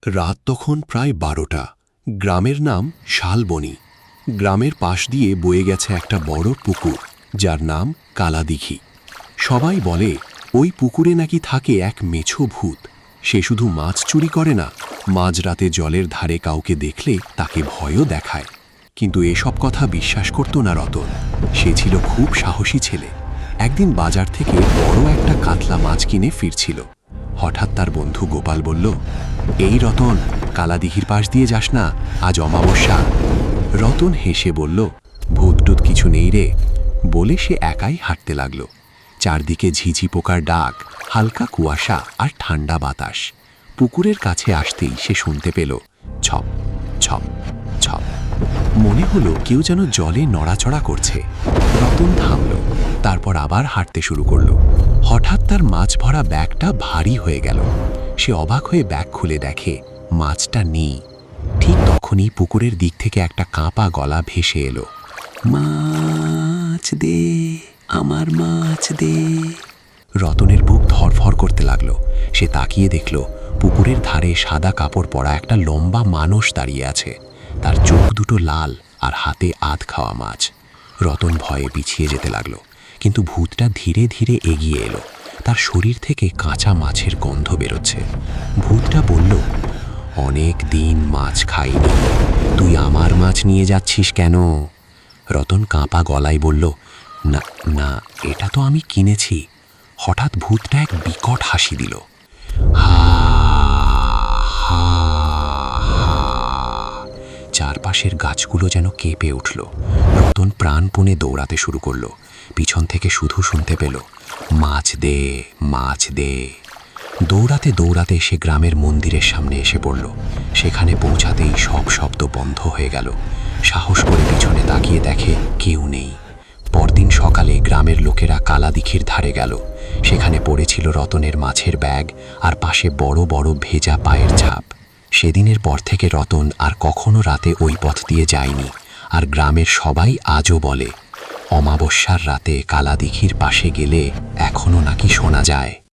রাত তখন প্রায় 12টা। গ্রামের নাম শালবনী। গ্রামের পাশ দিয়ে বয়ে গেছে একটা বড় পুকুর, যার নাম কালাদিঘি। সবাই বলে ওই পুকুরে নাকি থাকে এক মেছো ভূত। সে শুধু মাছ চুরি করে না, মাঝরাতে জলের ধারে কাউকে দেখলে তাকে ভয়ও দেখায়। কিন্তু এসব কথা বিশ্বাস করত না রতন। সে ছিল খুব সাহসী ছেলে। একদিন বাজার থেকে বড় একটা কাতলা মাছ কিনে ফিরছিল। হঠাৎ তার বন্ধু গোপাল বলল, এই রতন, কালাদিঘির পাশ দিয়ে যাস না, আজ অমাবস্যা। রতন হেসে বলল, ভূতটুত কিছু নেই রে, বলে সে একাই হাঁটতে লাগল। চারদিকে ঝিঝি পোকার ডাক, হালকা কুয়াশা আর ঠান্ডা বাতাস। পুকুরের কাছে আসতেই সে শুনতে পেল ছপ ছপ ছপ। মনে হলো কেউ যেন জলে নড়াচড়া করছে। রতন থামল, তারপর আবার হাঁটতে শুরু করলো। হঠাৎ তার মাছ ভরা ব্যাগটা ভারী হয়ে গেল। সে অবাক হয়ে ব্যাগ খুলে দেখে মাছটা নেই। ঠিক তখনই পুকুরের দিক থেকে একটা কাঁপা গলা ভেসে এলো, মাছ দে, আমার মাছ দে। রতনের বুক ধরফর করতে লাগলো। সে তাকিয়ে দেখল পুকুরের ধারে সাদা কাপড় পরা একটা লম্বা মানুষ দাঁড়িয়ে আছে। তার চোখ দুটো লাল আর হাতে আধ খাওয়া মাছ। রতন ভয়ে পিছিয়ে যেতে লাগলো, কিন্তু ভূতটা ধীরে ধীরে এগিয়ে এলো। তার শরীর থেকে কাঁচা মাছের গন্ধ বেরোচ্ছে। ভূতটা বলল, অনেক দিন মাছ খাইনি, তুই আমার মাছ নিয়ে যাচ্ছিস কেন? রতন কাঁপা গলায় বলল, না না, এটা তো আমি কিনেছি। হঠাৎ ভূতটা এক বিকট হাসি দিল, হা হা হা। চারপাশের গাছগুলো যেন কেঁপে উঠল। রতন প্রাণপণে দৌড়াতে শুরু করলো। পিছন থেকে শুধু শুনতে পেল, মাছ দে, মাছ দে। দৌড়াতে দৌড়াতে সে গ্রামের মন্দিরের সামনে এসে পড়ল। সেখানে পৌঁছাতেই সব শব্দ বন্ধ হয়ে গেল। সাহস করে পিছনে তাকিয়ে দেখে কেউ নেই। পরদিন সকালে গ্রামের লোকেরা কালাদিঘির ধারে গেল। সেখানে পড়েছিল রতনের মাছের ব্যাগ আর পাশে বড় বড় ভেজা পায়ের ছাপ। সেদিনের পর থেকে রতন আর কখনো রাতে ওই পথ দিয়ে যায়নি। আর গ্রামের সবাই আজও বলে, অমাবস্যার রাতে কালাদিঘির পাশে গেলে এখনো নাকি শোনা যায়